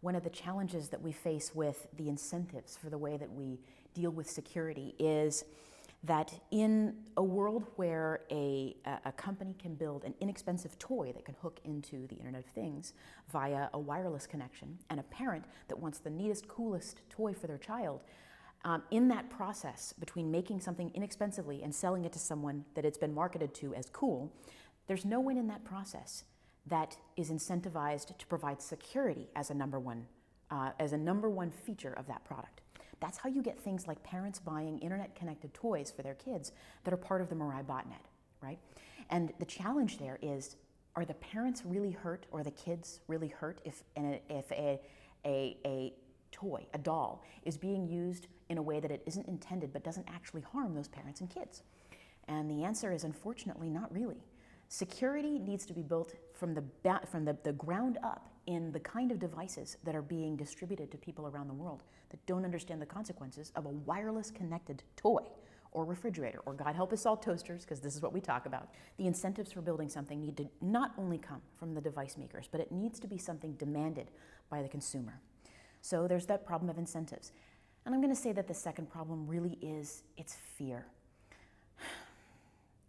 one of the challenges that we face with the incentives for the way that we deal with security is that in a world where a company can build an inexpensive toy that can hook into the Internet of Things via a wireless connection, and a parent that wants the neatest, coolest toy for their child, in that process between making something inexpensively and selling it to someone that it's been marketed to as cool, there's no one in that process that is incentivized to provide security as a number one feature of that product. That's how you get things like parents buying internet-connected toys for their kids that are part of the Mirai botnet, right? And the challenge there is, are the parents really hurt or the kids really hurt if a toy, a doll, is being used in a way that it isn't intended but doesn't actually harm those parents and kids? And the answer is, unfortunately, not really. Security needs to be built from the ground up in the kind of devices that are being distributed to people around the world that don't understand the consequences of a wireless connected toy or refrigerator, or God help us all, toasters, because this is what we talk about. The incentives for building something need to not only come from the device makers, but it needs to be something demanded by the consumer. So there's that problem of incentives. And I'm going to say that the second problem really is it's fear.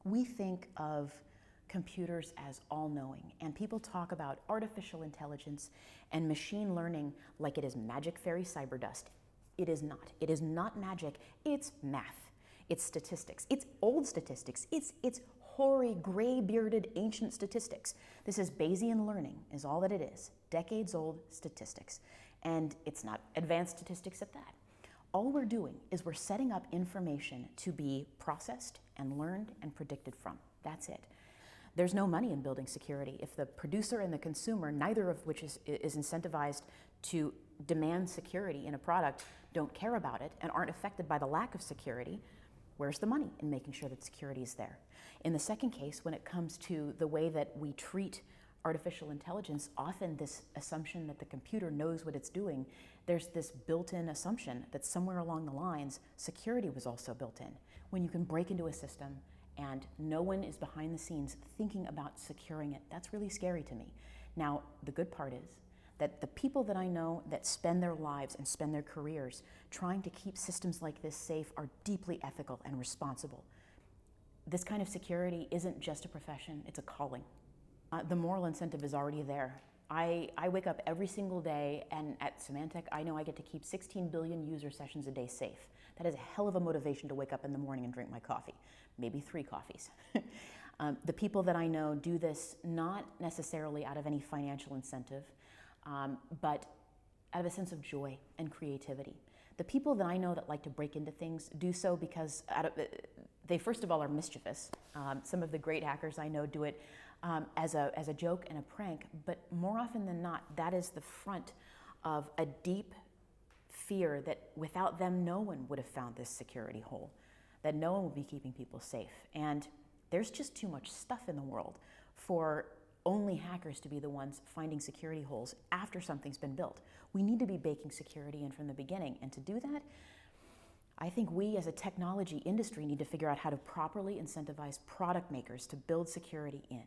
We think of computers as all-knowing, and people talk about artificial intelligence and machine learning like it is magic fairy cyber dust. It is not. It is not magic. It's math. It's statistics. It's old statistics. It's hoary, gray-bearded, ancient statistics. This is Bayesian learning, is all that it is. Decades-old statistics. And it's not advanced statistics at that. All we're doing is we're setting up information to be processed and learned and predicted from. That's it. There's no money in building security if the producer and the consumer, neither of which is incentivized to demand security in a product, don't care about it and aren't affected by the lack of security. Where's the money in making sure that security is there? In the second case, when it comes to the way that we treat artificial intelligence, often this assumption that the computer knows what it's doing, there's this built-in assumption that somewhere along the lines, security was also built in. When you can break into a system and no one is behind the scenes thinking about securing it, that's really scary to me. Now, the good part is that the people that I know that spend their lives and spend their careers trying to keep systems like this safe are deeply ethical and responsible. This kind of security isn't just a profession, it's a calling. The moral incentive is already there. I wake up every single day, and at Symantec, I know I get to keep 16 billion user sessions a day safe. That is a hell of a motivation to wake up in the morning and drink my coffee, maybe 3 coffees. The people that I know do this not necessarily out of any financial incentive, but out of a sense of joy and creativity. The people that I know that like to break into things do so because they first of all are mischievous. Some of the great hackers I know do it as a joke and a prank, but more often than not, that is the front of a deep fear that without them, no one would have found this security hole, that no one would be keeping people safe. And there's just too much stuff in the world for only hackers to be the ones finding security holes after something's been built. We need to be baking security in from the beginning. And to do that, I think we as a technology industry need to figure out how to properly incentivize product makers to build security in.